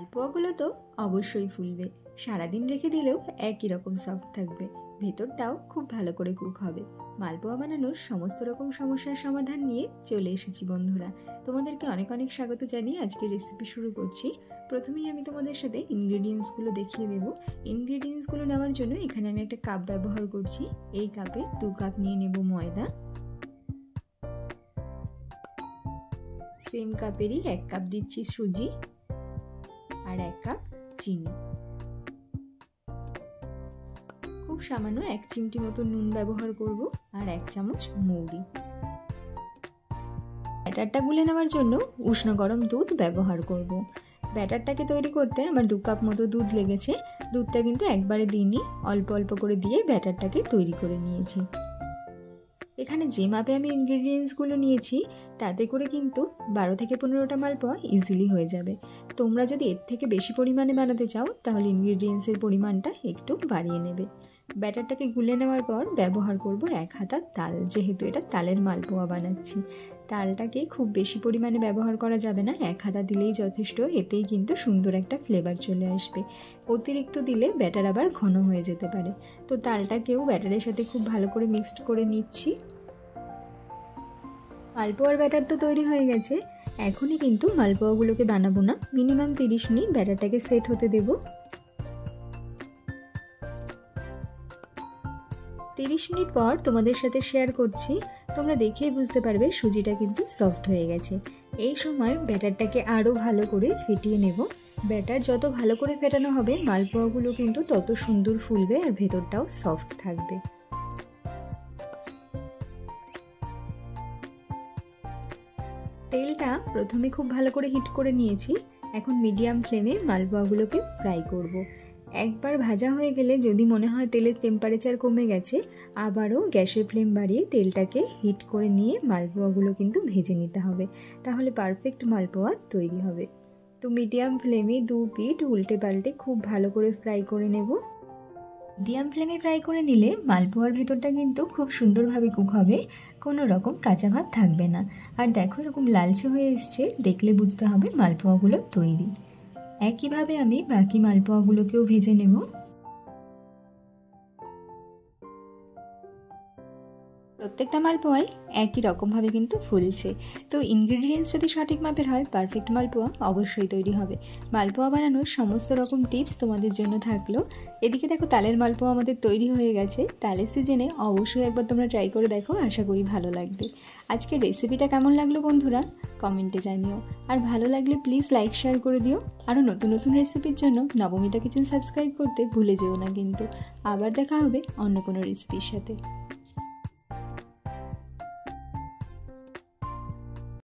মালপোয়াগুলো তো অবশ্যই ফুলবে, সারাদিন রেখে দিলেও একই রকম সফট থাকবে, ভেতরটাও খুব ভালো করে কুক হবে। মালপোয়া বানানোর সমস্ত রকম সমস্যার সমাধান নিয়ে চলে এসেছি বন্ধুরা। তোমাদেরকে অনেক অনেক স্বাগত জানিয়ে আজকে রেসিপি শুরু করছি। প্রথমেই আমি তোমাদের সাথে ইনগ্রেডিয়েন্টসগুলো দেখিয়ে দেব। ইনগ্রেডিয়েন্টসগুলো নেওয়ার জন্য এখানে আমি একটা কাপ ব্যবহার করছি। এই কাপে 2 কাপ নিয়ে নেব ময়দা, সেম কাপেরই 1 কাপ দিচ্ছি সুজি, আর 1 কাপ চিনি, খুব সামান্য 1 চিমটি মতো নুন ব্যবহার করব, আর 1 চামচ মৌরি। ব্যাটারটা গুলে নেওয়ার জন্য উষ্ণ গরম দুধ ব্যবহার করব। ব্যাটারটাকে তৈরি করতে আমার 2 কাপ মতো দুধ লেগেছে। দুধটা কিন্তু একবারে দিইনি, অল্প অল্প করে দিয়ে ব্যাটারটাকে তৈরি করে নিয়েছি। এখানে যে মাপে আমি ইনগ্রেডিয়েন্টসগুলো নিয়েছি তাতে করে কিন্তু 12 থেকে 15টা মালপোয়া ইজিলি হয়ে যাবে। তোমরা যদি এর থেকে বেশি পরিমাণে বানাতে চাও তাহলে ইনগ্রেডিয়েন্টসের পরিমাণটা একটু বাড়িয়ে নেবে। ব্যাটারটাকে গুলে নেওয়ার পর ব্যবহার করব 1 হাতা তাল, যেহেতু এটা তালের মালপোয়া বানাচ্ছি। তালটাকে খুব বেশি পরিমাণে ব্যবহার করা যাবে না, 1 হাতা দিলেই যথেষ্ট। এতেই কিন্তু সুন্দর একটা ফ্লেভার চলে আসবে। অতিরিক্ত দিলে ব্যাটার আবার ঘন হয়ে যেতে পারে। তো তালটাকেও ব্যাটারের সাথে খুব ভালো করে মিক্সড করে নিচ্ছি। মালপোয়ার ব্যাটার তো তৈরি হয়ে গেছে, এখনই কিন্তু মালপোয়াগুলোকে বানাবো না। মিনিমাম 30 মিনিট ব্যাটারটাকে সেট হতে দেব। 30 মিনিট পর তোমাদের সাথে শেয়ার করছি। তোমরা দেখেই বুঝতে পারবে সুজিটা কিন্তু সফট হয়ে গেছে। এই সময় ব্যাটারটাকে আরও ভালো করে ফেটিয়ে নেব। ব্যাটার যত ভালো করে ফেটানো হবে মালপোয়াগুলো কিন্তু তত সুন্দর ফুলবে আর ভেতরটাও সফট থাকবে। তেলটা প্রথমে খুব ভালো করে হিট করে নিয়েছি। এখন মিডিয়াম ফ্লেমে মালপোয়াগুলোকে ফ্রাই করব। একবার ভাজা হয়ে গেলে যদি মনে হয় তেলের টেম্পারেচার কমে গেছে, আবারও গ্যাসের ফ্লেম বাড়িয়ে তেলটাকে হিট করে নিয়ে মালপোয়াগুলো কিন্তু ভেজে নিতে হবে, তাহলে পারফেক্ট মালপোয়া তৈরি হবে। তো মিডিয়াম ফ্লেমে 2 পিঠ উল্টে পাল্টে খুব ভালো করে ফ্রাই করে নেব। মিডিয়াম ফ্লেমে ফ্রাই করে নিলে মালপোয়ার ভেতরটা কিন্তু খুব সুন্দরভাবে কুক হবে, কোনো রকম কাঁচা ভাব থাকবে না। আর দেখো এরকম লালচে হয়ে এসছে, দেখলে বুঝতে হবে মালপোয়াগুলো তৈরি। একইভাবে আমি বাকি মালপোয়াগুলোকেও ভেজে নেব। প্রত্যেকটা মালপোয়াই একই রকমভাবে কিন্তু ফুলছে। তো ইনগ্রেডিয়েন্টস যদি সঠিক মাপের হয় পারফেক্ট মালপোয়া অবশ্যই তৈরি হবে। মালপোয়া বানানোর সমস্ত রকম টিপস তোমাদের জন্য থাকলো। এদিকে দেখো তালের মালপোয়া আমাদের তৈরি হয়ে গেছে। তালের সিজনে অবশ্যই একবার তোমরা ট্রাই করে দেখো, আশা করি ভালো লাগবে। আজকের রেসিপিটা কেমন লাগলো বন্ধুরা কমেন্টে জানিও, আর ভালো লাগলে প্লিজ লাইক শেয়ার করে দিও। আরও নতুন নতুন রেসিপির জন্য নবমিতা কিচেন সাবস্ক্রাইব করতে ভুলে যেও না কিন্তু। আবার দেখা হবে অন্য কোনো রেসিপির সাথে।